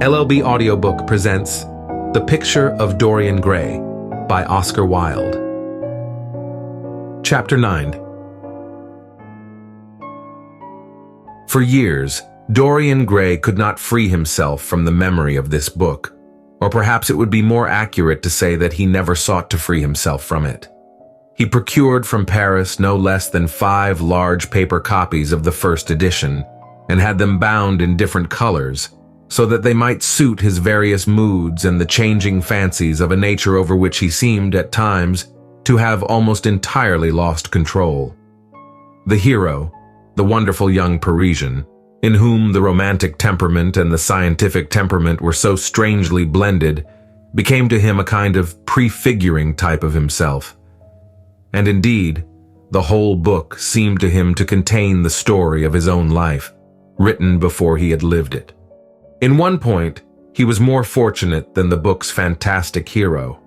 LLB Audiobook presents The Picture of Dorian Gray by Oscar Wilde. Chapter 9. For years, Dorian Gray could not free himself from the memory of this book, or perhaps it would be more accurate to say that he never sought to free himself from it. He procured from Paris no less than 5 large paper copies of the first edition, and had them bound in different colors, so that they might suit his various moods and the changing fancies of a nature over which he seemed, at times, to have almost entirely lost control. The hero, the wonderful young Parisian, in whom the romantic temperament and the scientific temperament were so strangely blended, became to him a kind of prefiguring type of himself. And indeed, the whole book seemed to him to contain the story of his own life, written before he had lived it. In one point, he was more fortunate than the book's fantastic hero.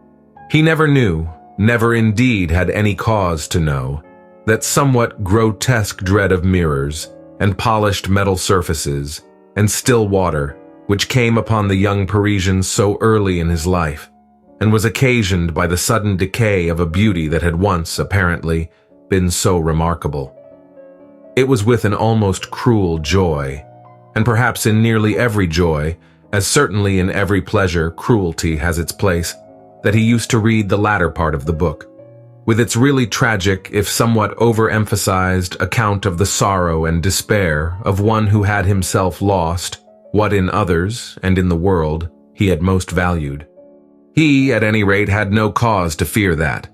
He never knew, never indeed had any cause to know, that somewhat grotesque dread of mirrors, and polished metal surfaces, and still water, which came upon the young Parisian so early in his life, and was occasioned by the sudden decay of a beauty that had once, apparently, been so remarkable. It was with an almost cruel joy, and perhaps in nearly every joy, as certainly in every pleasure cruelty has its place, that he used to read the latter part of the book, with its really tragic, if somewhat overemphasized, account of the sorrow and despair of one who had himself lost what in others and in the world he had most valued. He, at any rate, had no cause to fear that.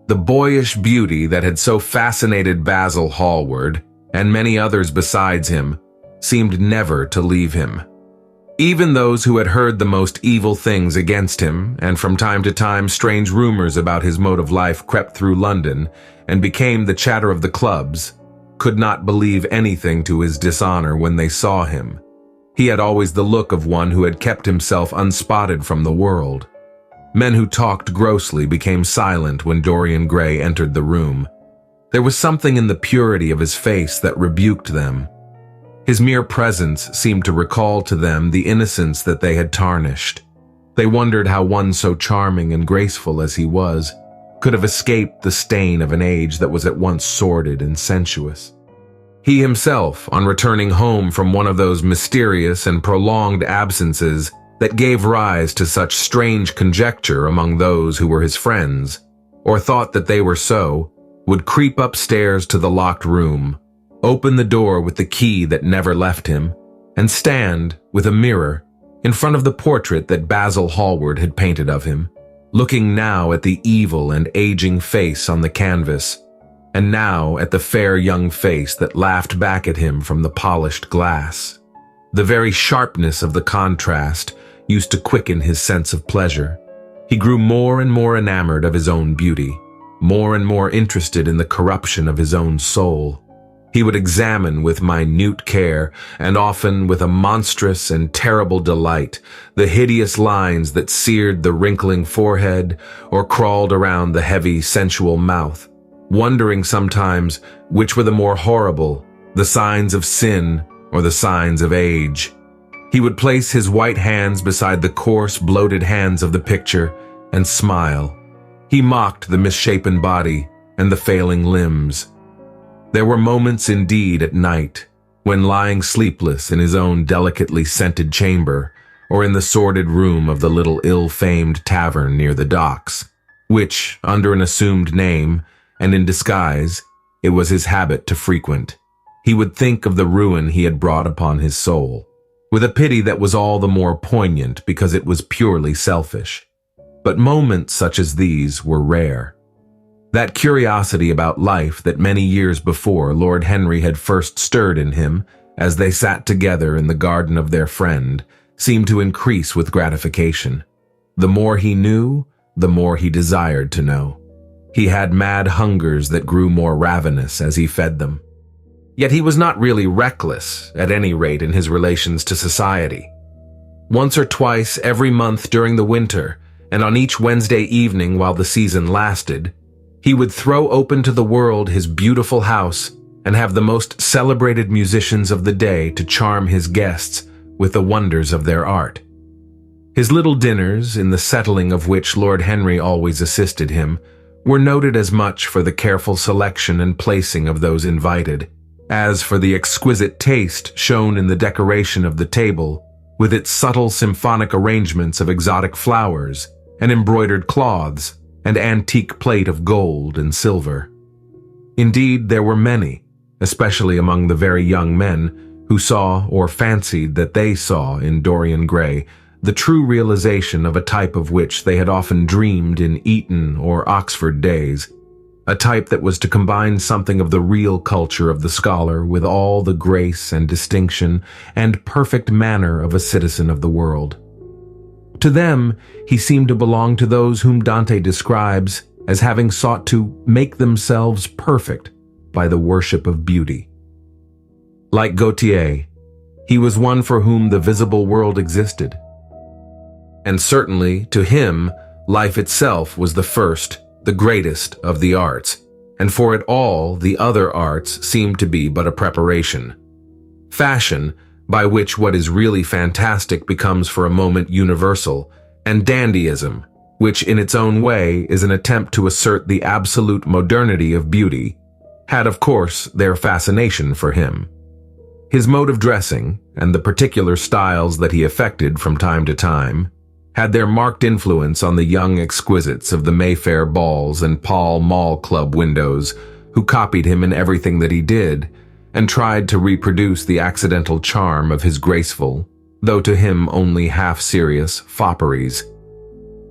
The boyish beauty that had so fascinated Basil Hallward, and many others besides him, seemed never to leave him. Even those who had heard the most evil things against him, and from time to time strange rumors about his mode of life crept through London and became the chatter of the clubs, could not believe anything to his dishonor when they saw him. He had always the look of one who had kept himself unspotted from the world. Men who talked grossly became silent when Dorian Gray entered the room. There was something in the purity of his face that rebuked them. His mere presence seemed to recall to them the innocence that they had tarnished. They wondered how one so charming and graceful as he was could have escaped the stain of an age that was at once sordid and sensuous. He himself, on returning home from one of those mysterious and prolonged absences that gave rise to such strange conjecture among those who were his friends, or thought that they were so, would creep upstairs to the locked room, open the door with the key that never left him, and stand, with a mirror, in front of the portrait that Basil Hallward had painted of him, looking now at the evil and aging face on the canvas, and now at the fair young face that laughed back at him from the polished glass. The very sharpness of the contrast used to quicken his sense of pleasure. He grew more and more enamored of his own beauty, more and more interested in the corruption of his own soul. He would examine with minute care, and often with a monstrous and terrible delight, the hideous lines that seared the wrinkling forehead or crawled around the heavy, sensual mouth, wondering sometimes which were the more horrible, the signs of sin or the signs of age. He would place his white hands beside the coarse, bloated hands of the picture and smile. He mocked the misshapen body and the failing limbs. There were moments indeed at night, when lying sleepless in his own delicately scented chamber, or in the sordid room of the little ill-famed tavern near the docks, which, under an assumed name, and in disguise, it was his habit to frequent, he would think of the ruin he had brought upon his soul, with a pity that was all the more poignant because it was purely selfish. But moments such as these were rare. That curiosity about life that many years before Lord Henry had first stirred in him, as they sat together in the garden of their friend, seemed to increase with gratification. The more he knew, the more he desired to know. He had mad hungers that grew more ravenous as he fed them. Yet he was not really reckless, at any rate in his relations to society. Once or twice every month during the winter, and on each Wednesday evening while the season lasted, he would throw open to the world his beautiful house and have the most celebrated musicians of the day to charm his guests with the wonders of their art. His little dinners, in the settling of which Lord Henry always assisted him, were noted as much for the careful selection and placing of those invited, as for the exquisite taste shown in the decoration of the table, with its subtle symphonic arrangements of exotic flowers and embroidered cloths and antique plate of gold and silver. Indeed, there were many, especially among the very young men, who saw or fancied that they saw in Dorian Gray the true realization of a type of which they had often dreamed in Eton or Oxford days, a type that was to combine something of the real culture of the scholar with all the grace and distinction and perfect manner of a citizen of the world. To them, he seemed to belong to those whom Dante describes as having sought to make themselves perfect by the worship of beauty. Like Gautier, he was one for whom the visible world existed. And certainly, to him, life itself was the first, the greatest of the arts, and for it all the other arts seemed to be but a preparation. Fashion, by which what is really fantastic becomes for a moment universal, and dandyism, which in its own way is an attempt to assert the absolute modernity of beauty, had of course their fascination for him. His mode of dressing, and the particular styles that he affected from time to time, had their marked influence on the young exquisites of the Mayfair balls and Pall Mall Club windows, who copied him in everything that he did, and tried to reproduce the accidental charm of his graceful, though to him only half-serious, fopperies.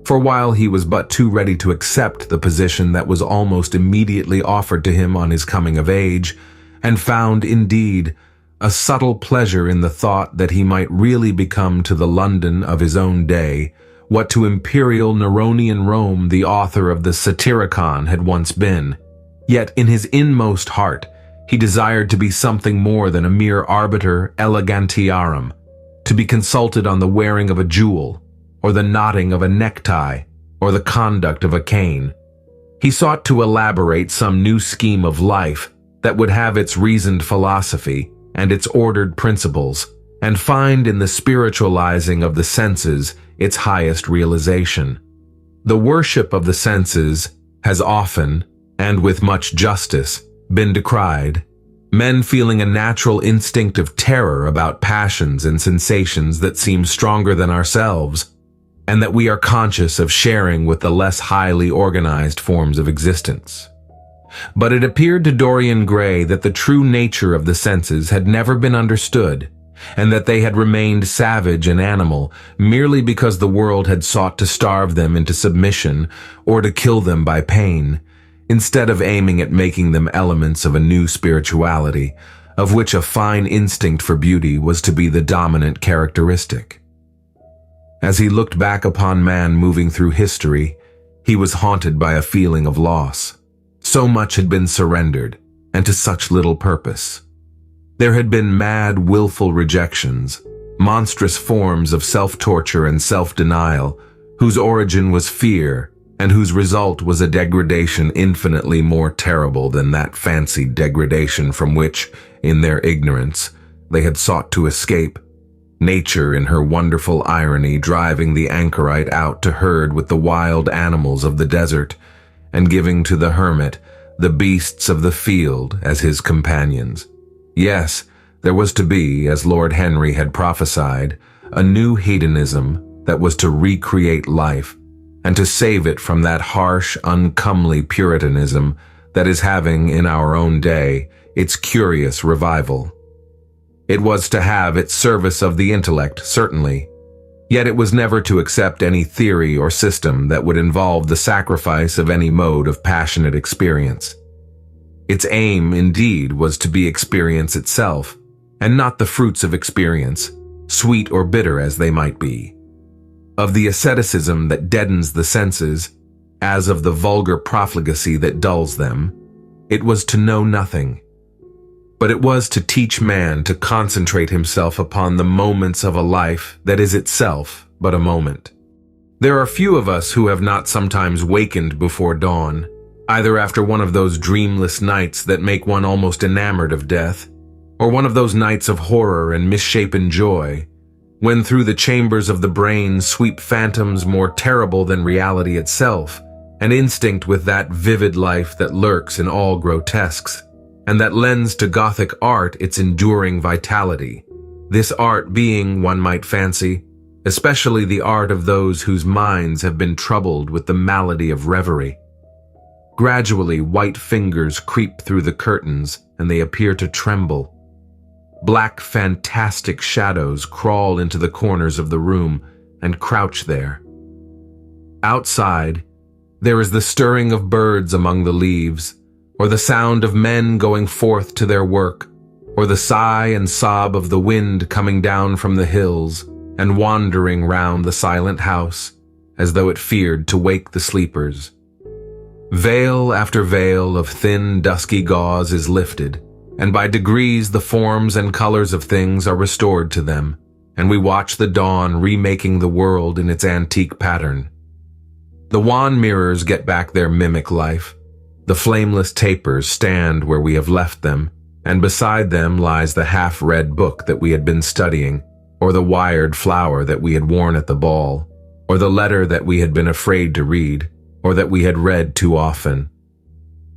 For while he was but too ready to accept the position that was almost immediately offered to him on his coming of age, and found, indeed, a subtle pleasure in the thought that he might really become to the London of his own day what to imperial Neronian Rome the author of the Satyricon had once been. Yet in his inmost heart he desired to be something more than a mere arbiter elegantiarum, to be consulted on the wearing of a jewel, or the knotting of a necktie, or the conduct of a cane. He sought to elaborate some new scheme of life that would have its reasoned philosophy and its ordered principles, and find in the spiritualizing of the senses its highest realization. The worship of the senses has often, and with much justice, been decried, men feeling a natural instinct of terror about passions and sensations that seem stronger than ourselves, and that we are conscious of sharing with the less highly organized forms of existence. But it appeared to Dorian Gray that the true nature of the senses had never been understood, and that they had remained savage and animal merely because the world had sought to starve them into submission or to kill them by pain, instead of aiming at making them elements of a new spirituality, of which a fine instinct for beauty was to be the dominant characteristic. As he looked back upon man moving through history, he was haunted by a feeling of loss. So much had been surrendered, and to such little purpose. There had been mad, willful rejections, monstrous forms of self-torture and self-denial, whose origin was fear, and whose result was a degradation infinitely more terrible than that fancied degradation from which, in their ignorance, they had sought to escape. Nature, in her wonderful irony, driving the anchorite out to herd with the wild animals of the desert, and giving to the hermit the beasts of the field as his companions. Yes, there was to be, as Lord Henry had prophesied, a new hedonism that was to recreate life, and to save it from that harsh, uncomely puritanism that is having, in our own day, its curious revival. It was to have its service of the intellect, certainly, yet it was never to accept any theory or system that would involve the sacrifice of any mode of passionate experience. Its aim, indeed, was to be experience itself, and not the fruits of experience, sweet or bitter as they might be. Of the asceticism that deadens the senses, as of the vulgar profligacy that dulls them, it was to know nothing. But it was to teach man to concentrate himself upon the moments of a life that is itself but a moment. There are few of us who have not sometimes wakened before dawn, either after one of those dreamless nights that make one almost enamored of death, or one of those nights of horror and misshapen joy, when through the chambers of the brain sweep phantoms more terrible than reality itself, and instinct with that vivid life that lurks in all grotesques, and that lends to Gothic art its enduring vitality. This art being, one might fancy, especially the art of those whose minds have been troubled with the malady of reverie. Gradually, white fingers creep through the curtains, and they appear to tremble. Black, fantastic shadows crawl into the corners of the room and crouch there. Outside, there is the stirring of birds among the leaves, or the sound of men going forth to their work, or the sigh and sob of the wind coming down from the hills and wandering round the silent house, as though it feared to wake the sleepers. Veil after veil of thin, dusky gauze is lifted, and by degrees the forms and colors of things are restored to them, and we watch the dawn remaking the world in its antique pattern. The wan mirrors get back their mimic life. The flameless tapers stand where we have left them, and beside them lies the half-read book that we had been studying, or the wired flower that we had worn at the ball, or the letter that we had been afraid to read, or that we had read too often.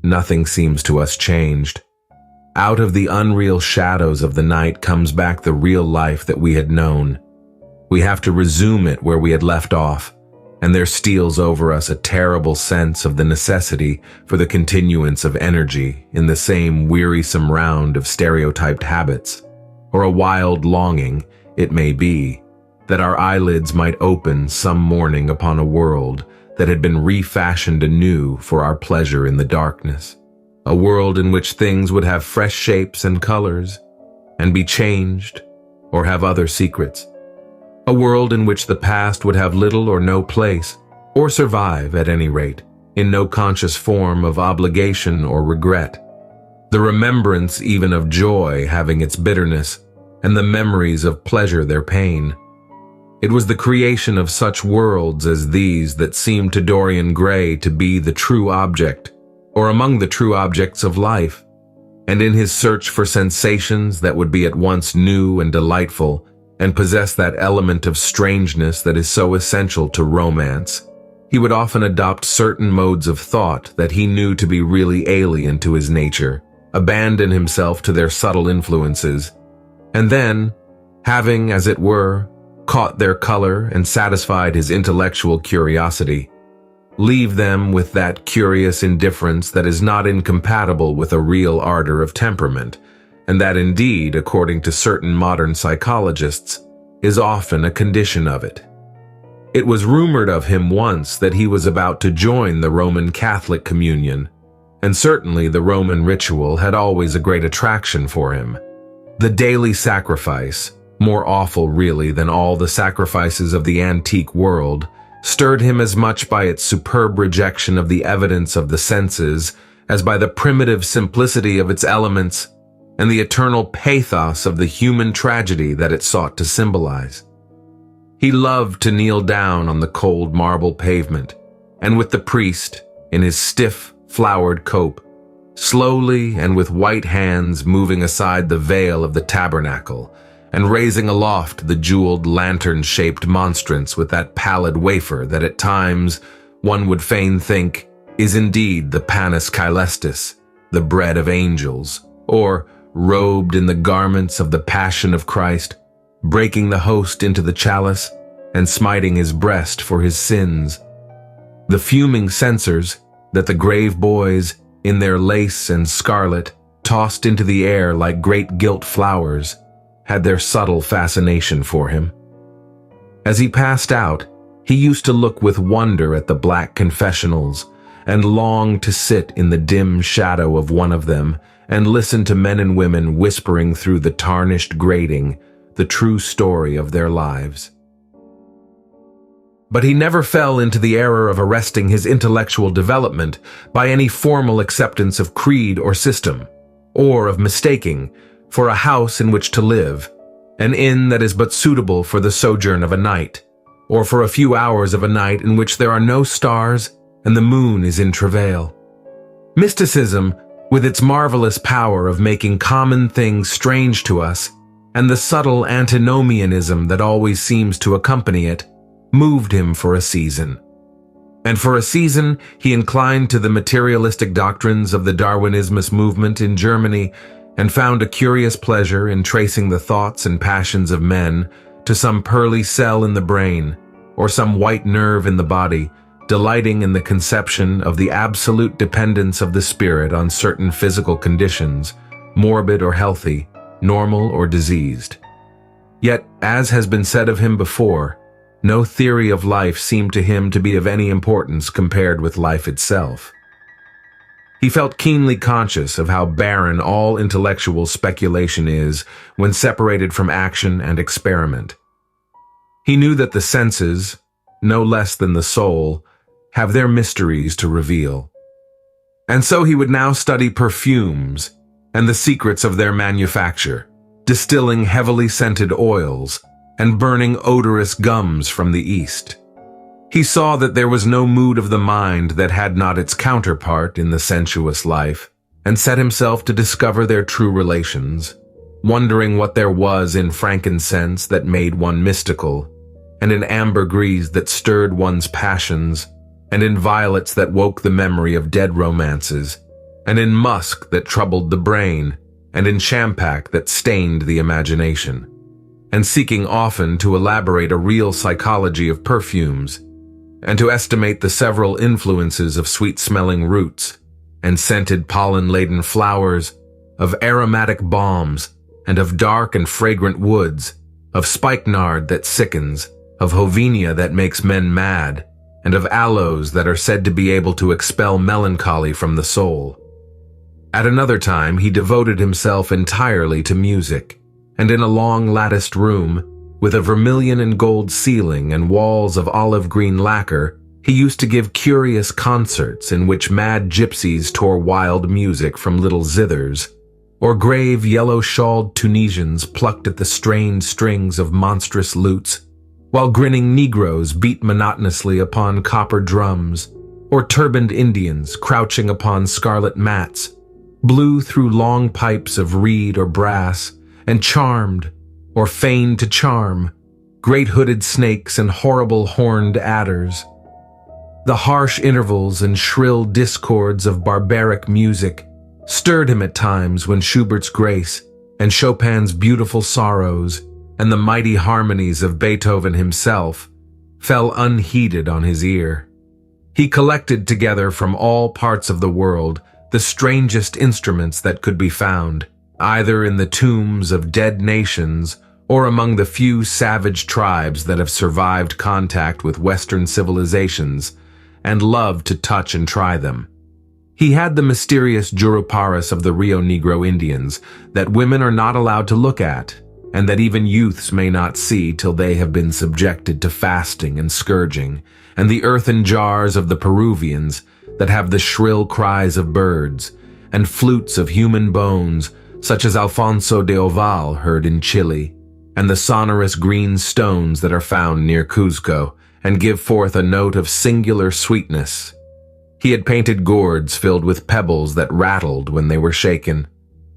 Nothing seems to us changed. Out of the unreal shadows of the night comes back the real life that we had known. We have to resume it where we had left off, and there steals over us a terrible sense of the necessity for the continuance of energy in the same wearisome round of stereotyped habits, or a wild longing, it may be, that our eyelids might open some morning upon a world that had been refashioned anew for our pleasure in the darkness, a world in which things would have fresh shapes and colors, and be changed, or have other secrets. A world in which the past would have little or no place, or survive, at any rate, in no conscious form of obligation or regret. The remembrance even of joy having its bitterness, and the memories of pleasure their pain. It was the creation of such worlds as these that seemed to Dorian Gray to be the true object, or among the true objects of life, and in his search for sensations that would be at once new and delightful, and possess that element of strangeness that is so essential to romance, he would often adopt certain modes of thought that he knew to be really alien to his nature, abandon himself to their subtle influences, and then, having, as it were, caught their color and satisfied his intellectual curiosity, leave them with that curious indifference that is not incompatible with a real ardor of temperament, and that indeed, according to certain modern psychologists, is often a condition of it. It was rumored of him once that he was about to join the Roman Catholic communion, and certainly the Roman ritual had always a great attraction for him. The daily sacrifice, more awful really than all the sacrifices of the antique world, stirred him as much by its superb rejection of the evidence of the senses as by the primitive simplicity of its elements and the eternal pathos of the human tragedy that it sought to symbolize. He loved to kneel down on the cold marble pavement, and with the priest, in his stiff, flowered cope, slowly and with white hands moving aside the veil of the tabernacle, and raising aloft the jeweled lantern-shaped monstrance with that pallid wafer that at times, one would fain think, is indeed the panis caelestis, the bread of angels, or, robed in the garments of the Passion of Christ, breaking the host into the chalice and smiting his breast for his sins. The fuming censers that the grave boys, in their lace and scarlet, tossed into the air like great gilt flowers, had their subtle fascination for him. As he passed out, he used to look with wonder at the black confessionals and long to sit in the dim shadow of one of them and listen to men and women whispering through the tarnished grating the true story of their lives. But he never fell into the error of arresting his intellectual development by any formal acceptance of creed or system, or of mistaking, for a house in which to live, an inn that is but suitable for the sojourn of a night, or for a few hours of a night in which there are no stars and the moon is in travail. Mysticism, with its marvelous power of making common things strange to us, and the subtle antinomianism that always seems to accompany it moved him for a season. And for a season, he inclined to the materialistic doctrines of the Darwinismus movement in Germany and found a curious pleasure in tracing the thoughts and passions of men to some pearly cell in the brain or some white nerve in the body, delighting in the conception of the absolute dependence of the spirit on certain physical conditions, morbid or healthy, normal or diseased. Yet, as has been said of him before, no theory of life seemed to him to be of any importance compared with life itself. He felt keenly conscious of how barren all intellectual speculation is when separated from action and experiment. He knew that the senses, no less than the soul, have their mysteries to reveal. And so he would now study perfumes and the secrets of their manufacture, distilling heavily scented oils and burning odorous gums from the East. He saw that there was no mood of the mind that had not its counterpart in the sensuous life, and set himself to discover their true relations, wondering what there was in frankincense that made one mystical, and in ambergris that stirred one's passions, and in violets that woke the memory of dead romances, and in musk that troubled the brain, and in champak that stained the imagination, and seeking often to elaborate a real psychology of perfumes, and to estimate the several influences of sweet-smelling roots, and scented pollen-laden flowers, of aromatic balms, and of dark and fragrant woods, of spikenard that sickens, of hovenia that makes men mad, and of aloes that are said to be able to expel melancholy from the soul. At another time, he devoted himself entirely to music, and in a long latticed room, with a vermilion and gold ceiling and walls of olive green lacquer, he used to give curious concerts in which mad gypsies tore wild music from little zithers, or grave yellow-shawled Tunisians plucked at the strained strings of monstrous lutes, while grinning Negroes beat monotonously upon copper drums, or turbaned Indians, crouching upon scarlet mats, blew through long pipes of reed or brass, and charmed, or feigned to charm, great hooded snakes and horrible horned adders. The harsh intervals and shrill discords of barbaric music stirred him at times when Schubert's Grace and Chopin's Beautiful Sorrows and the mighty harmonies of Beethoven himself fell unheeded on his ear. He collected together from all parts of the world the strangest instruments that could be found, either in the tombs of dead nations or among the few savage tribes that have survived contact with Western civilizations and loved to touch and try them. He had the mysterious Juruparis of the Rio Negro Indians that women are not allowed to look at, and that even youths may not see till they have been subjected to fasting and scourging, and the earthen jars of the Peruvians that have the shrill cries of birds, and flutes of human bones, such as Alfonso de Oval heard in Chile, and the sonorous green stones that are found near Cuzco, and give forth a note of singular sweetness. He had painted gourds filled with pebbles that rattled when they were shaken,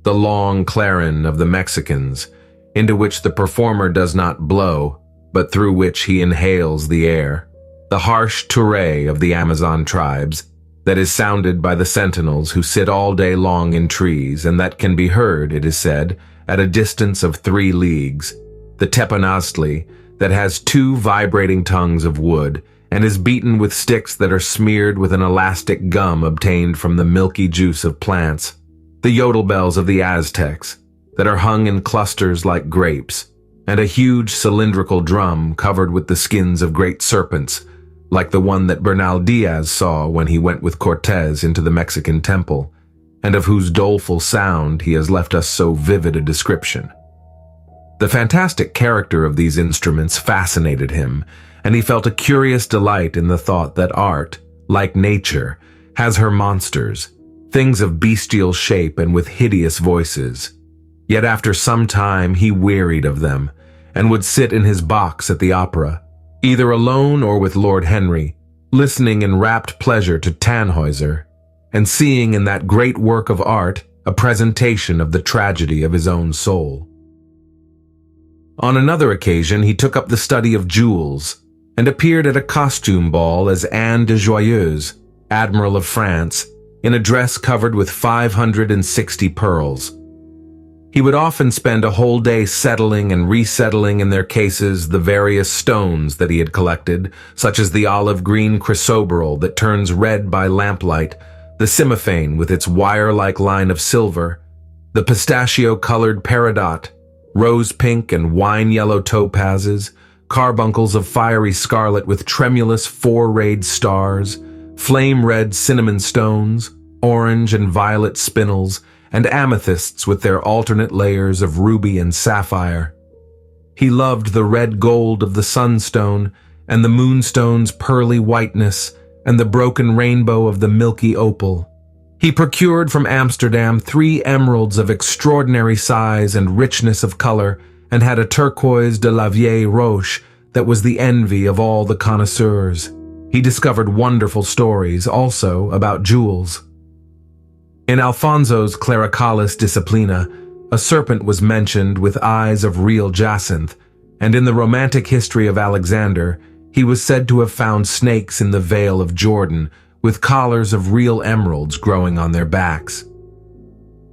the long clarin of the Mexicans, into which the performer does not blow, but through which he inhales the air, the harsh touré of the Amazon tribes, that is sounded by the sentinels who sit all day long in trees, and that can be heard, it is said, at a distance of 3 leagues, the teponaztli, that has 2 vibrating tongues of wood, and is beaten with sticks that are smeared with an elastic gum obtained from the milky juice of plants, the yodel bells of the Aztecs, that are hung in clusters like grapes, and a huge cylindrical drum covered with the skins of great serpents, like the one that Bernal Diaz saw when he went with Cortez into the Mexican temple, and of whose doleful sound he has left us so vivid a description. The fantastic character of these instruments fascinated him, and he felt a curious delight in the thought that art, like nature, has her monsters, things of bestial shape and with hideous voices. Yet after some time he wearied of them, and would sit in his box at the opera, either alone or with Lord Henry, listening in rapt pleasure to Tannhäuser, and seeing in that great work of art a presentation of the tragedy of his own soul. On another occasion, he took up the study of jewels and appeared at a costume ball as Anne de Joyeuse, Admiral of France, in a dress covered with 560 pearls. He would often spend a whole day settling and resettling in their cases the various stones that he had collected, such as the olive-green chrysoberyl that turns red by lamplight, the cymophane with its wire-like line of silver, the pistachio-colored peridot, rose-pink and wine-yellow topazes, carbuncles of fiery scarlet with tremulous four-rayed stars, flame-red cinnamon stones, orange and violet spinels, and amethysts with their alternate layers of ruby and sapphire. He loved the red gold of the sunstone, and the moonstone's pearly whiteness, and the broken rainbow of the milky opal. He procured from Amsterdam 3 emeralds of extraordinary size and richness of color, and had a turquoise de la vieille roche that was the envy of all the connoisseurs. He discovered wonderful stories, also, about jewels. In Alfonso's Clericalis Disciplina, a serpent was mentioned with eyes of real jacinth, and in the romantic history of Alexander, he was said to have found snakes in the Vale of Jordan, with collars of real emeralds growing on their backs.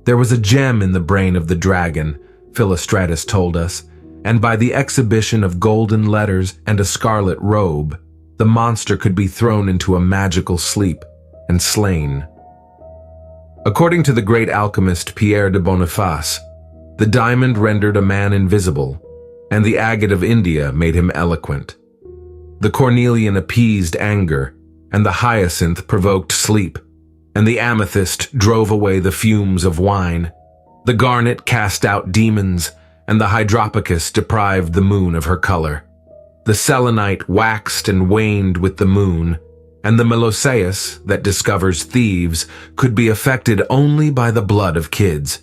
There was a gem in the brain of the dragon, Philostratus told us, and by the exhibition of golden letters and a scarlet robe, the monster could be thrown into a magical sleep and slain. According to the great alchemist Pierre de Boniface, the diamond rendered a man invisible, and the agate of India made him eloquent. The cornelian appeased anger, and the hyacinth provoked sleep, and the amethyst drove away the fumes of wine. The garnet cast out demons, and the hydropicus deprived the moon of her color. The selenite waxed and waned with the moon, and the meloceus, that discovers thieves, could be affected only by the blood of kids.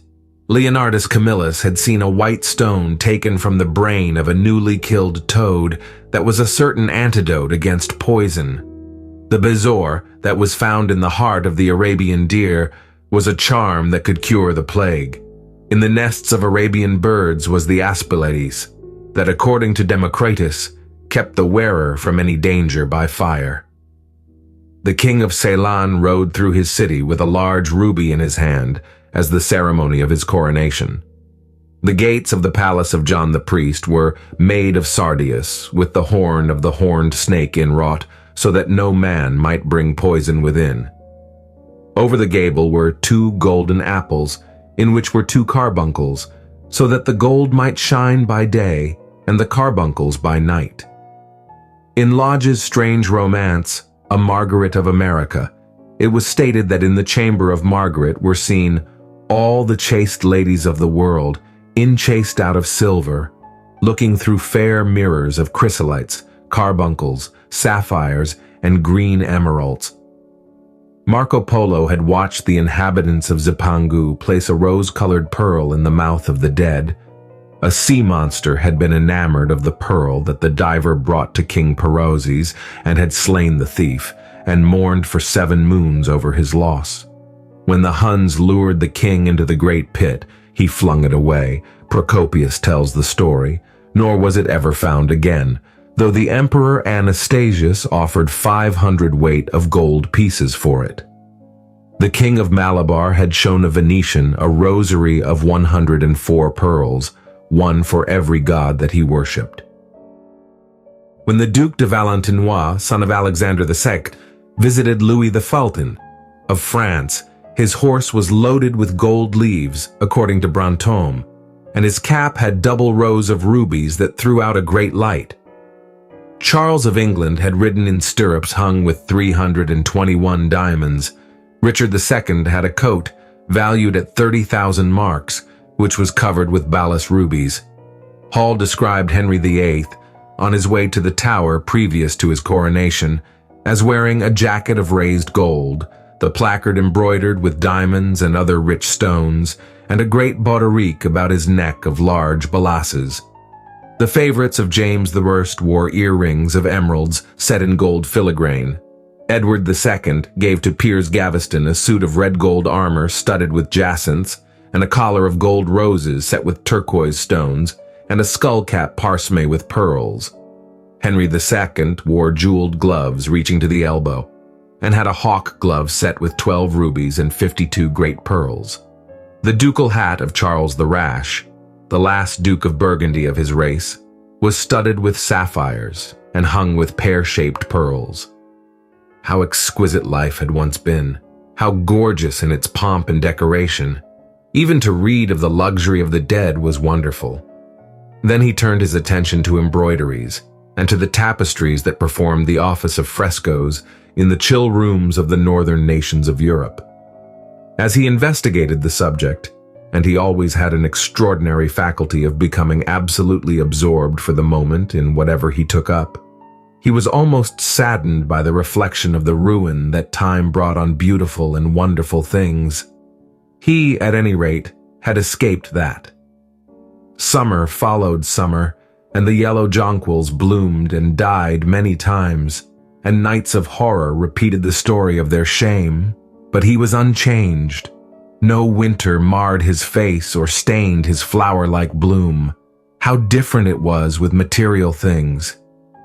Leonardus Camillus had seen a white stone taken from the brain of a newly killed toad that was a certain antidote against poison. The bezoar, that was found in the heart of the Arabian deer, was a charm that could cure the plague. In the nests of Arabian birds was the aspilates, that according to Democritus, kept the wearer from any danger by fire. The king of Ceylon rode through his city with a large ruby in his hand as the ceremony of his coronation. The gates of the palace of John the priest were made of sardius, with the horn of the horned snake inwrought, so that no man might bring poison within. Over the gable were 2 golden apples, in which were 2 carbuncles, so that the gold might shine by day and the carbuncles by night. In Lodge's strange romance, A Margaret of America, it was stated that in the chamber of Margaret were seen all the chaste ladies of the world, enchased out of silver, looking through fair mirrors of chrysolites, carbuncles, sapphires, and green emeralds. Marco Polo had watched the inhabitants of Zipangu place a rose-colored pearl in the mouth of the dead. A sea monster had been enamored of the pearl that the diver brought to King Perozes and had slain the thief, and mourned for 7 moons over his loss. When the Huns lured the king into the great pit, he flung it away, Procopius tells the story, nor was it ever found again, though the Emperor Anastasius offered 500 weight of gold pieces for it. The king of Malabar had shown a Venetian a rosary of 104 pearls, one for every god that he worshipped. When the Duc de Valentinois, son of Alexander II, visited Louis the Fulton of France, his horse was loaded with gold leaves, according to Brantôme, and his cap had double rows of rubies that threw out a great light. Charles of England had ridden in stirrups hung with 321 diamonds. Richard II had a coat valued at 30,000 marks, which was covered with balas rubies. Hall described Henry VIII, on his way to the Tower previous to his coronation, as wearing a jacket of raised gold, the placard embroidered with diamonds and other rich stones, and a great bauderike about his neck of large balasses. The favorites of James I wore earrings of emeralds set in gold filigrane. Edward II gave to Piers Gaveston a suit of red gold armor studded with jacinths, and a collar of gold roses set with turquoise stones, and a skullcap parsemé with pearls. Henry II wore jeweled gloves reaching to the elbow, and had a hawk glove set with 12 rubies and 52 great pearls. The ducal hat of Charles the Rash, the last Duke of Burgundy of his race, was studded with sapphires and hung with pear-shaped pearls. How exquisite life had once been, how gorgeous in its pomp and decoration. Even to read of the luxury of the dead was wonderful. Then he turned his attention to embroideries and to the tapestries that performed the office of frescoes in the chill rooms of the northern nations of Europe. As he investigated the subject, and he always had an extraordinary faculty of becoming absolutely absorbed for the moment in whatever he took up, he was almost saddened by the reflection of the ruin that time brought on beautiful and wonderful things. He, at any rate, had escaped that. Summer followed summer, and the yellow jonquils bloomed and died many times, and nights of horror repeated the story of their shame, but he was unchanged. No winter marred his face or stained his flower-like bloom. How different it was with material things.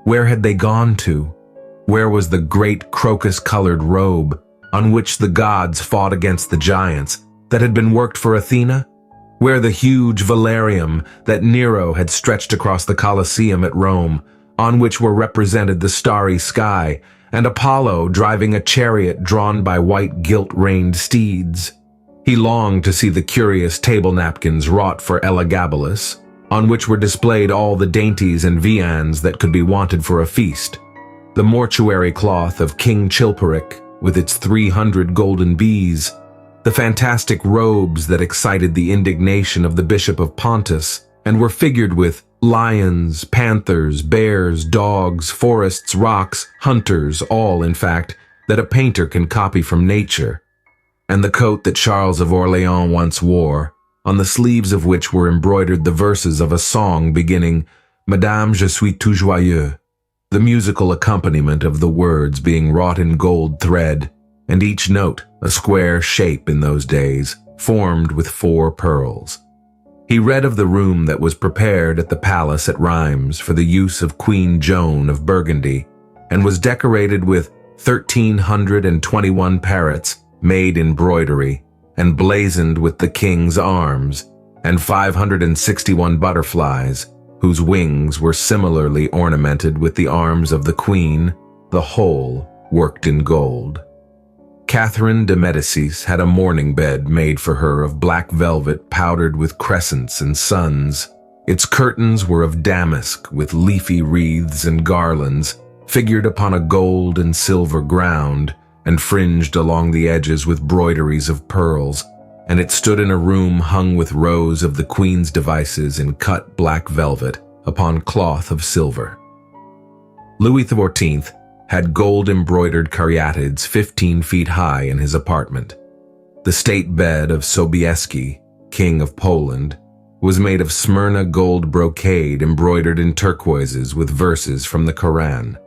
Where had they gone to? Where was the great crocus-colored robe on which the gods fought against the giants that had been worked for Athena? Where the huge velarium that Nero had stretched across the Colosseum at Rome, on which were represented the starry sky and Apollo driving a chariot drawn by white gilt-reined steeds? He longed to see the curious table napkins wrought for Elagabalus, on which were displayed all the dainties and viands that could be wanted for a feast, the mortuary cloth of King Chilperic with its 300 golden bees, the fantastic robes that excited the indignation of the Bishop of Pontus and were figured with lions, panthers, bears, dogs, forests, rocks, hunters, all, in fact, that a painter can copy from nature, and the coat that Charles of Orléans once wore, on the sleeves of which were embroidered the verses of a song beginning, "Madame, je suis tout joyeux," the musical accompaniment of the words being wrought in gold thread, and each note a square shape in those days, formed with 4 pearls. He read of the room that was prepared at the palace at Rheims for the use of Queen Joan of Burgundy, and was decorated with 1,321 parrots made in broidery, and blazoned with the king's arms, and 561 butterflies, whose wings were similarly ornamented with the arms of the queen, the whole worked in gold. Catherine de Medicis had a mourning bed made for her of black velvet powdered with crescents and suns. Its curtains were of damask with leafy wreaths and garlands, figured upon a gold and silver ground, and fringed along the edges with broideries of pearls, and it stood in a room hung with rows of the queen's devices in cut black velvet upon cloth of silver. Louis XIV had gold-embroidered caryatids 15 feet high in his apartment. The state bed of Sobieski, King of Poland, was made of Smyrna gold brocade embroidered in turquoises with verses from the Koran.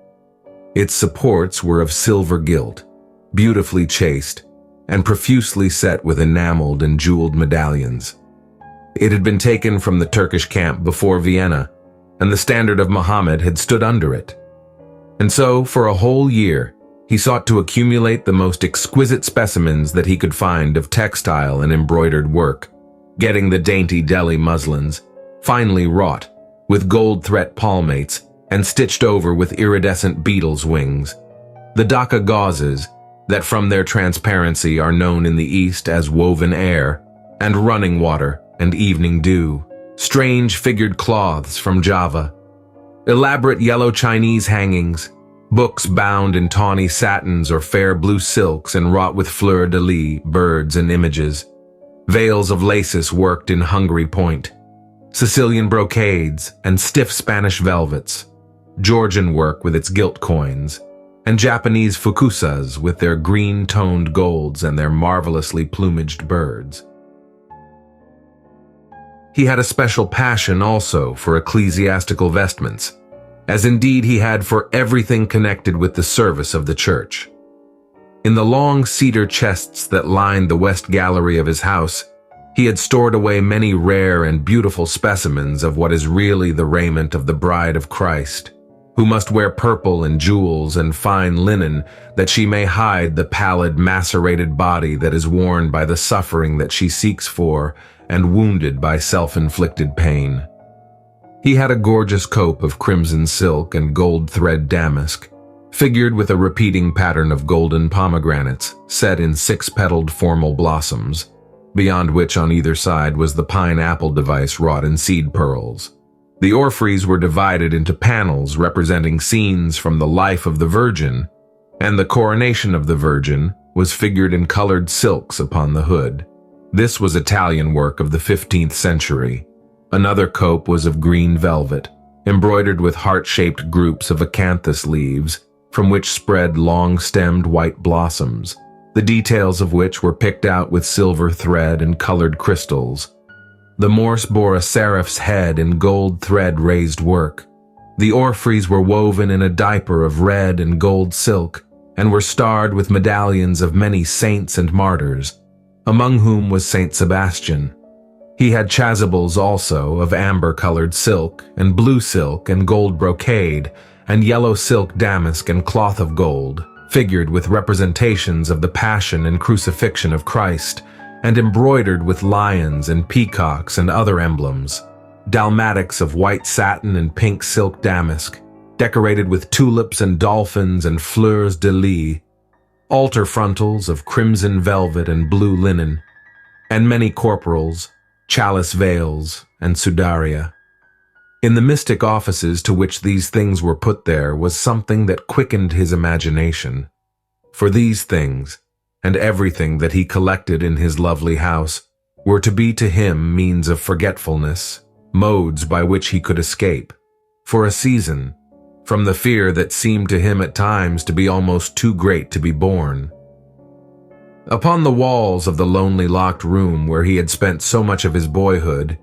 Its supports were of silver gilt, beautifully chased, and profusely set with enameled and jeweled medallions. It had been taken from the Turkish camp before Vienna, and the standard of Muhammad had stood under it. And so, for a whole year, he sought to accumulate the most exquisite specimens that he could find of textile and embroidered work, getting the dainty Delhi muslins, finely wrought, with gold thread palmates, and stitched over with iridescent beetles' wings. The Dhaka gauzes, that from their transparency are known in the East as woven air, and running water and evening dew, strange figured cloths from Java, elaborate yellow Chinese hangings, books bound in tawny satins or fair blue silks and wrought with fleur-de-lis, birds and images, veils of laces worked in Hungary point, Sicilian brocades and stiff Spanish velvets, Georgian work with its gilt coins, and Japanese fukusas with their green-toned golds and their marvelously plumaged birds. He had a special passion also for ecclesiastical vestments, as indeed he had for everything connected with the service of the church. In the long cedar chests that lined the west gallery of his house, He had stored away many rare and beautiful specimens of what is really the raiment of the bride of Christ, who must wear purple and jewels and fine linen that she may hide the pallid, macerated body that is worn by the suffering that she seeks for and wounded by self-inflicted pain. He had a gorgeous cope of crimson silk and gold thread damask, figured with a repeating pattern of golden pomegranates set in six-petaled formal blossoms, beyond which on either side was the pineapple device wrought in seed pearls. The orphreys were divided into panels representing scenes from the life of the Virgin, and the coronation of the Virgin was figured in colored silks upon the hood. This was Italian work of the 15th century. Another cope was of green velvet, embroidered with heart-shaped groups of acanthus leaves, from which spread long-stemmed white blossoms, the details of which were picked out with silver thread and colored crystals. The morse bore a seraph's head in gold thread raised work. The orphreys were woven in a diaper of red and gold silk, and were starred with medallions of many saints and martyrs, among whom was Saint Sebastian. He had chasubles also of amber-colored silk and blue silk and gold brocade, and yellow silk damask and cloth of gold, figured with representations of the Passion and Crucifixion of Christ, and embroidered with lions and peacocks and other emblems, dalmatics of white satin and pink silk damask, decorated with tulips and dolphins and fleurs de lis, altar frontals of crimson velvet and blue linen, and many corporals, chalice veils, and sudaria. In the mystic offices to which these things were put there was something that quickened his imagination. For these things, and everything that he collected in his lovely house, were to be to him means of forgetfulness, modes by which he could escape, for a season, from the fear that seemed to him at times to be almost too great to be borne. Upon the walls of the lonely locked room where he had spent so much of his boyhood,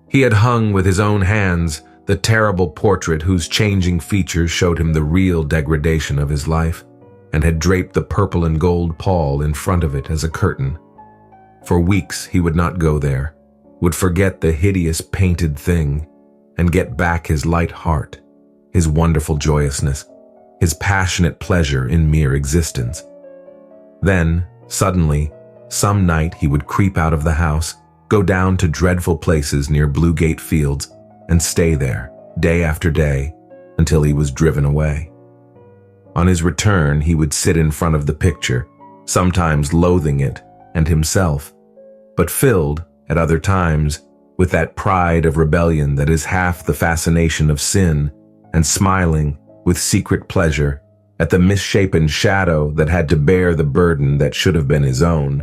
he had hung with his own hands the terrible portrait whose changing features showed him the real degradation of his life, and had draped the purple and gold pall in front of it as a curtain. For weeks he would not go there, would forget the hideous painted thing, and get back his light heart, his wonderful joyousness, his passionate pleasure in mere existence. Then, suddenly, some night he would creep out of the house, go down to dreadful places near Bluegate Fields, and stay there, day after day, until he was driven away. On his return, he would sit in front of the picture, sometimes loathing it and himself, but filled, at other times, with that pride of rebellion that is half the fascination of sin, and smiling, with secret pleasure, at the misshapen shadow that had to bear the burden that should have been his own.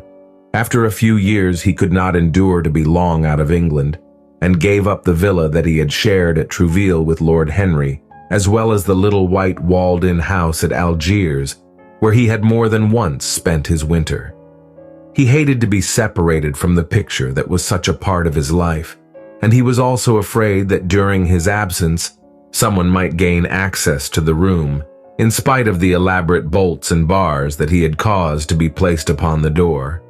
After a few years, he could not endure to be long out of England, and gave up the villa that he had shared at Trouville with Lord Henry, as well as the little white walled-in house at Algiers, where he had more than once spent his winter. He hated to be separated from the picture that was such a part of his life, and he was also afraid that during his absence, someone might gain access to the room, in spite of the elaborate bolts and bars that he had caused to be placed upon the door.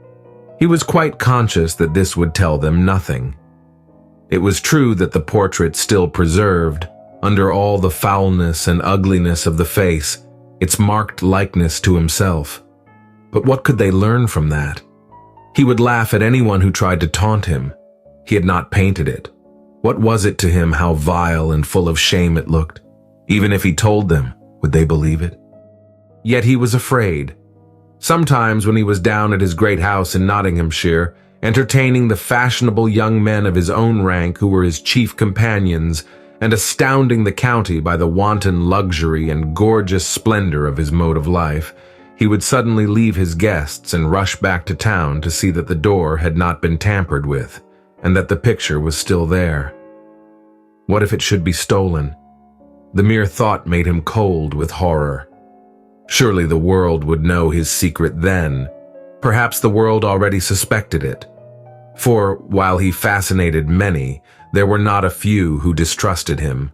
He was quite conscious that this would tell them nothing. It was true that the portrait still preserved, under all the foulness and ugliness of the face, its marked likeness to himself. But what could they learn from that? He would laugh at anyone who tried to taunt him. He had not painted it. What was it to him how vile and full of shame it looked? Even if he told them, would they believe it? Yet he was afraid. Sometimes when he was down at his great house in Nottinghamshire, entertaining the fashionable young men of his own rank who were his chief companions, and astounding the county by the wanton luxury and gorgeous splendor of his mode of life, he would suddenly leave his guests and rush back to town to see that the door had not been tampered with, and that the picture was still there. What if it should be stolen? The mere thought made him cold with horror. Surely the world would know his secret then. Perhaps the world already suspected it. For, while he fascinated many, there were not a few who distrusted him.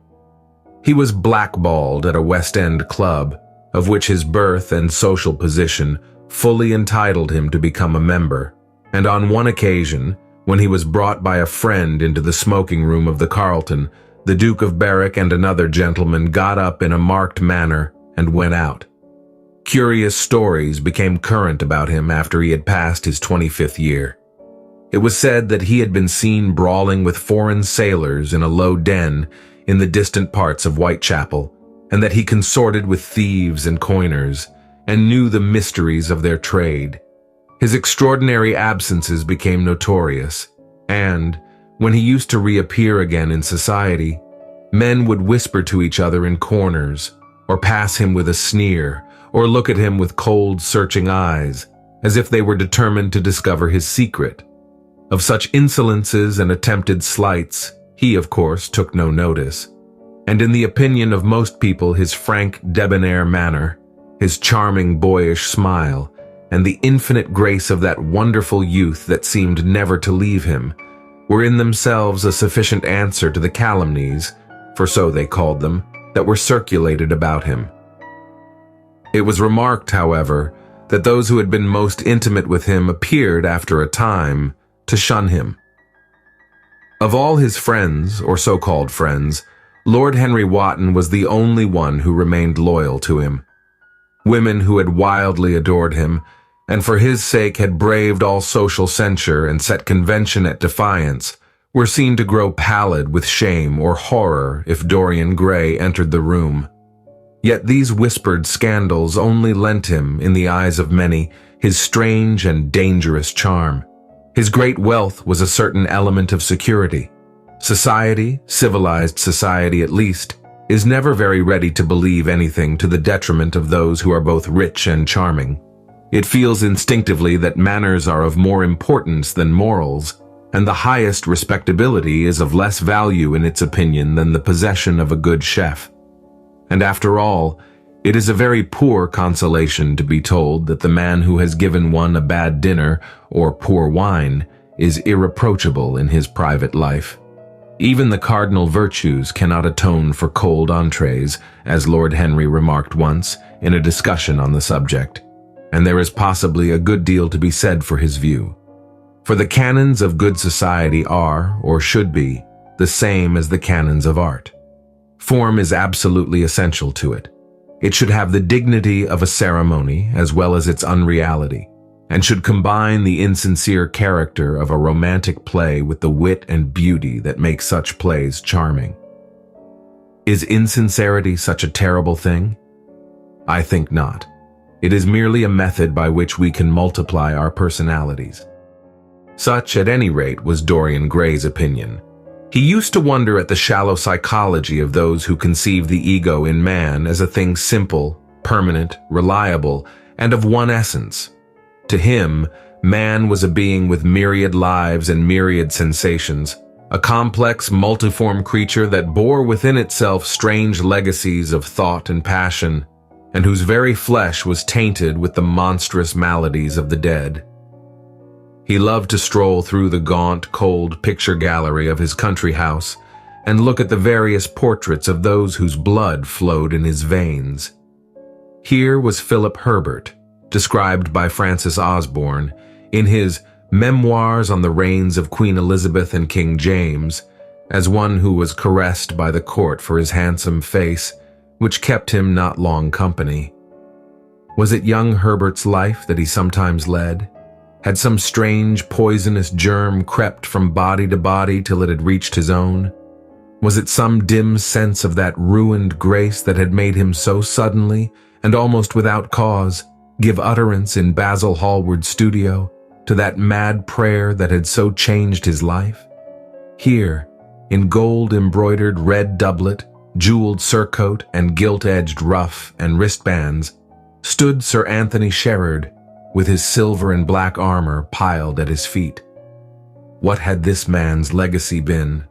He was blackballed at a West End club, of which his birth and social position fully entitled him to become a member, and on one occasion, When he was brought by a friend into the smoking room of the Carlton, the Duke of Berwick and another gentleman got up in a marked manner and went out. Curious stories became current about him after he had passed his 25th year. It was said that he had been seen brawling with foreign sailors in a low den in the distant parts of Whitechapel, and that he consorted with thieves and coiners, and knew the mysteries of their trade. His extraordinary absences became notorious, and, when he used to reappear again in society, men would whisper to each other in corners, or pass him with a sneer, or look at him with cold, searching eyes, as if they were determined to discover his secret. Of such insolences and attempted slights, he, of course, took no notice, and in the opinion of most people his frank, debonair manner, his charming, boyish smile, and the infinite grace of that wonderful youth that seemed never to leave him, were in themselves a sufficient answer to the calumnies, for so they called them, that were circulated about him. It was remarked, however, that those who had been most intimate with him appeared, after a time, to shun him. Of all his friends, or so-called friends, Lord Henry Wotton was the only one who remained loyal to him. Women who had wildly adored him, and for his sake had braved all social censure and set convention at defiance, were seen to grow pallid with shame or horror if Dorian Gray entered the room. Yet these whispered scandals only lent him, in the eyes of many, his strange and dangerous charm. His great wealth was a certain element of security. Society, civilized society at least, is never very ready to believe anything to the detriment of those who are both rich and charming. It feels instinctively that manners are of more importance than morals, and the highest respectability is of less value in its opinion than the possession of a good chef. And after all, it is a very poor consolation to be told that the man who has given one a bad dinner or poor wine is irreproachable in his private life. Even the cardinal virtues cannot atone for cold entrees, as Lord Henry remarked once in a discussion on the subject, and there is possibly a good deal to be said for his view. For the canons of good society are, or should be, the same as the canons of art. Form is absolutely essential to it. It should have the dignity of a ceremony as well as its unreality, and should combine the insincere character of a romantic play with the wit and beauty that make such plays charming. Is insincerity such a terrible thing? I think not. It is merely a method by which we can multiply our personalities. Such, at any rate, was Dorian Gray's opinion. He used to wonder at the shallow psychology of those who conceive the ego in man as a thing simple, permanent, reliable, and of one essence. To him, man was a being with myriad lives and myriad sensations, a complex, multiform creature that bore within itself strange legacies of thought and passion, and whose very flesh was tainted with the monstrous maladies of the dead. He loved to stroll through the gaunt, cold picture gallery of his country house and look at the various portraits of those whose blood flowed in his veins. Here was Philip Herbert, described by Francis Osborne in his Memoirs on the Reigns of Queen Elizabeth and King James, as one who was caressed by the court for his handsome face, which kept him not long company. Was it young Herbert's life that he sometimes led? Had some strange, poisonous germ crept from body to body till it had reached his own? Was it some dim sense of that ruined grace that had made him so suddenly, and almost without cause, give utterance in Basil Hallward's studio to that mad prayer that had so changed his life? Here, in gold-embroidered red doublet, jeweled surcoat, and gilt-edged ruff and wristbands, stood Sir Anthony Sherard, with his silver and black armor piled at his feet. What had this man's legacy been?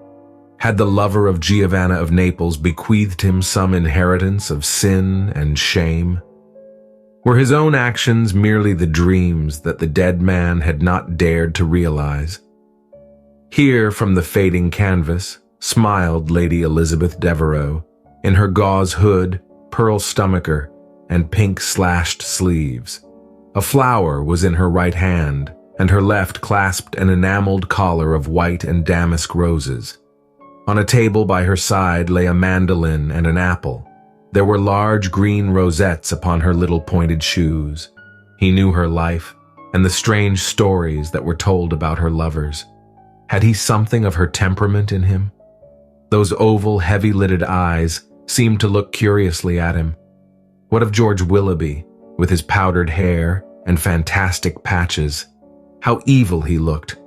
Had the lover of Giovanna of Naples bequeathed him some inheritance of sin and shame? Were his own actions merely the dreams that the dead man had not dared to realize? Here, from the fading canvas, smiled Lady Elizabeth Devereux, in her gauze hood, pearl stomacher, and pink slashed sleeves. A flower was in her right hand, and her left clasped an enameled collar of white and damask roses. On a table by her side lay a mandolin and an apple. There were large green rosettes upon her little pointed shoes. He knew her life and the strange stories that were told about her lovers. Had he something of her temperament in him? Those oval, heavy-lidded eyes seemed to look curiously at him. What of George Willoughby, with his powdered hair and fantastic patches? How evil he looked.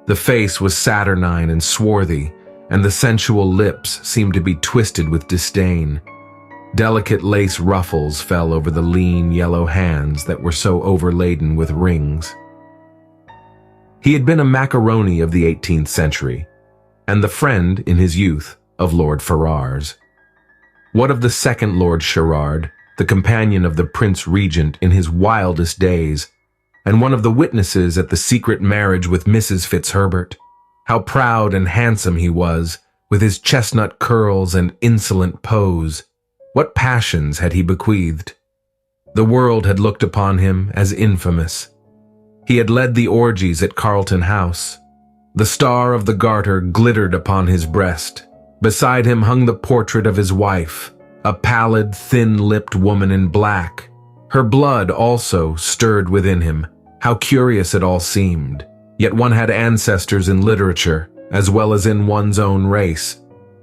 The face was saturnine and swarthy, and the sensual lips seemed to be twisted with disdain. Delicate lace ruffles fell over the lean, yellow hands that were so overladen with rings. He had been a macaroni of the 18th century, and the friend, in his youth, of Lord Ferrars. What of the second Lord Sherard, the companion of the Prince Regent in his wildest days, and one of the witnesses at the secret marriage with Mrs. Fitzherbert? How proud and handsome he was, with his chestnut curls and insolent pose. What passions had he bequeathed? The world had looked upon him as infamous. He had led the orgies at Carlton House. The Star of the Garter glittered upon his breast. Beside him hung the portrait of his wife, a pallid, thin-lipped woman in black. Her blood also stirred within him. How curious it all seemed. Yet one had ancestors in literature, as well as in one's own race.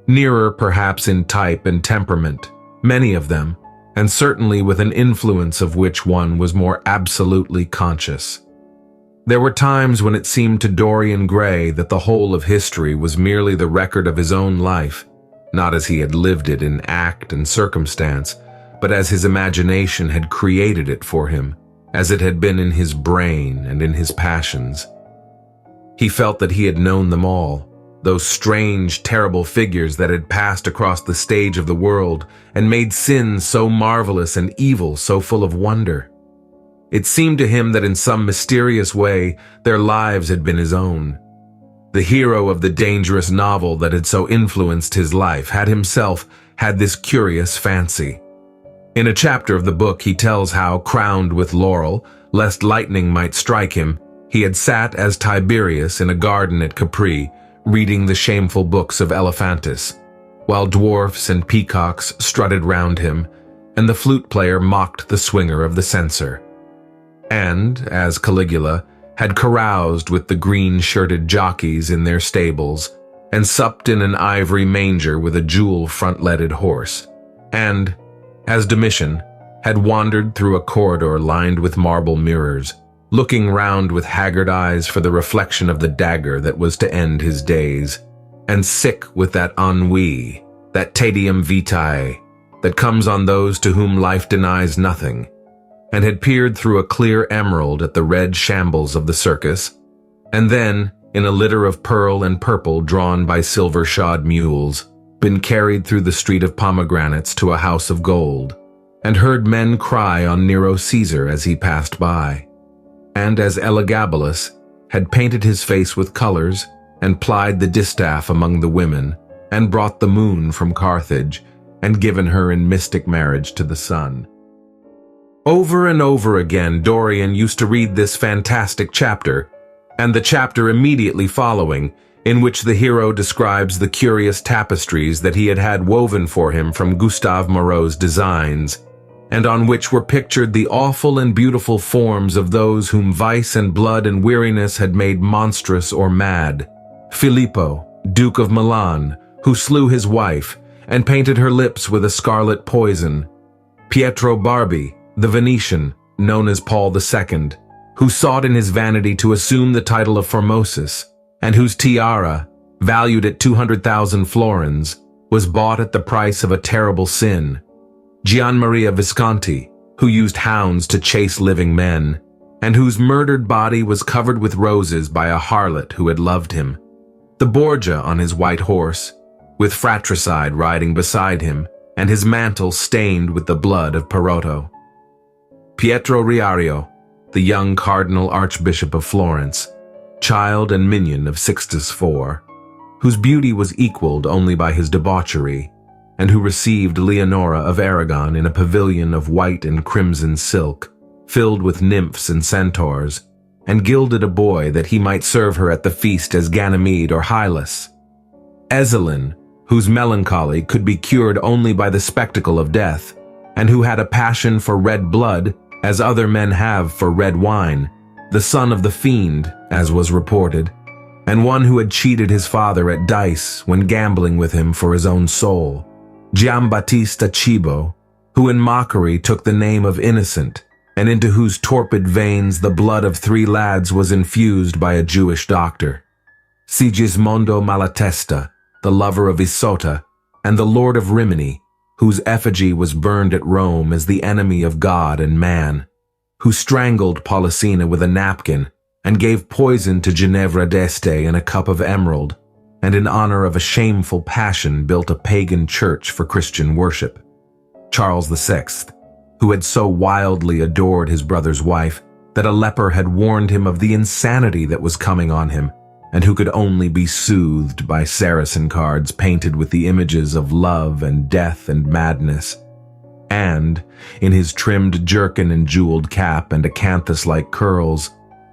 Nearer perhaps in type and temperament, many of them, and certainly with an influence of which one was more absolutely conscious. There were times when it seemed to Dorian Gray that the whole of history was merely the record of his own life, not as he had lived it in act and circumstance, but as his imagination had created it for him, as it had been in his brain and in his passions. He felt that he had known them all, those strange, terrible figures that had passed across the stage of the world and made sin so marvelous and evil so full of wonder. It seemed to him that in some mysterious way their lives had been his own. The hero of the dangerous novel that had so influenced his life had himself had this curious fancy. In a chapter of the book he tells how, crowned with laurel, lest lightning might strike him, he had sat as Tiberius in a garden at Capri, reading the shameful books of Elephantis, while dwarfs and peacocks strutted round him, and the flute player mocked the swinger of the censer. And, as Caligula, had caroused with the green-shirted jockeys in their stables, and supped in an ivory manger with a jewel-front-leaded horse, and, as Domitian, had wandered through a corridor lined with marble mirrors, looking round with haggard eyes for the reflection of the dagger that was to end his days, and sick with that ennui, that tedium vitae, that comes on those to whom life denies nothing, and had peered through a clear emerald at the red shambles of the circus, and then, in a litter of pearl and purple drawn by silver-shod mules, been carried through the street of pomegranates to a house of gold, and heard men cry on Nero Caesar as he passed by, and as Elagabalus had painted his face with colors, and plied the distaff among the women, and brought the moon from Carthage, and given her in mystic marriage to the sun. Over and over again Dorian used to read this fantastic chapter, and the chapter immediately following, in which the hero describes the curious tapestries that he had had woven for him from Gustave Moreau's designs, and on which were pictured the awful and beautiful forms of those whom vice and blood and weariness had made monstrous or mad. Filippo, Duke of Milan, who slew his wife, and painted her lips with a scarlet poison. Pietro Barbi, the Venetian, known as Paul II, who sought in his vanity to assume the title of Formosus, and whose tiara, valued at 200,000 florins, was bought at the price of a terrible sin. Gian Maria Visconti, who used hounds to chase living men, and whose murdered body was covered with roses by a harlot who had loved him. The Borgia on his white horse, with fratricide riding beside him, and his mantle stained with the blood of Perotto. Pietro Riario, the young Cardinal Archbishop of Florence, child and minion of Sixtus IV, whose beauty was equaled only by his debauchery, and who received Leonora of Aragon in a pavilion of white and crimson silk, filled with nymphs and centaurs, and gilded a boy that he might serve her at the feast as Ganymede or Hylas. Ezelin, whose melancholy could be cured only by the spectacle of death, and who had a passion for red blood, as other men have for red wine, the son of the fiend, as was reported, and one who had cheated his father at dice when gambling with him for his own soul, Giambattista Cibo, who in mockery took the name of Innocent, and into whose torpid veins the blood of 3 lads was infused by a Jewish doctor, Sigismondo Malatesta, the lover of Isota, and the Lord of Rimini, whose effigy was burned at Rome as the enemy of God and man, who strangled Polissena with a napkin and gave poison to Ginevra d'Este in a cup of emerald, and in honor of a shameful passion built a pagan church for Christian worship. Charles VI, who had so wildly adored his brother's wife that a leper had warned him of the insanity that was coming on him, and who could only be soothed by Saracen cards painted with the images of love and death and madness. And, in his trimmed jerkin and jeweled cap and acanthus-like curls,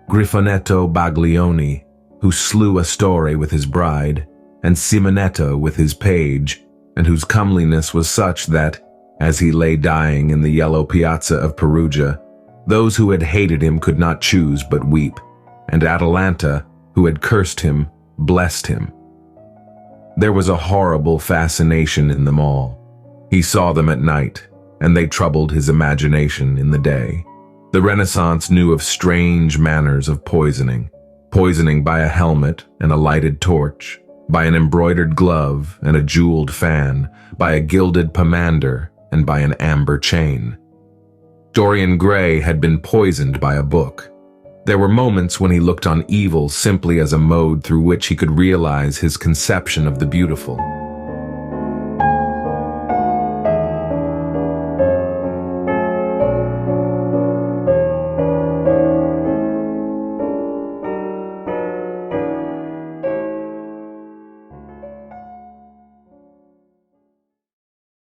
Griffonetto Baglioni, who slew Astore with his bride, and Simonetto with his page, and whose comeliness was such that, as he lay dying in the yellow piazza of Perugia, those who had hated him could not choose but weep, and Atalanta, who had cursed him, blessed him. There was a horrible fascination in them all. He saw them at night, and they troubled his imagination in the day. The Renaissance knew of strange manners of poisoning by a helmet and a lighted torch, by an embroidered glove and a jeweled fan, by a gilded pomander and by an amber chain. Dorian Gray had been poisoned by a book. There were moments when he looked on evil simply as a mode through which he could realize his conception of the beautiful.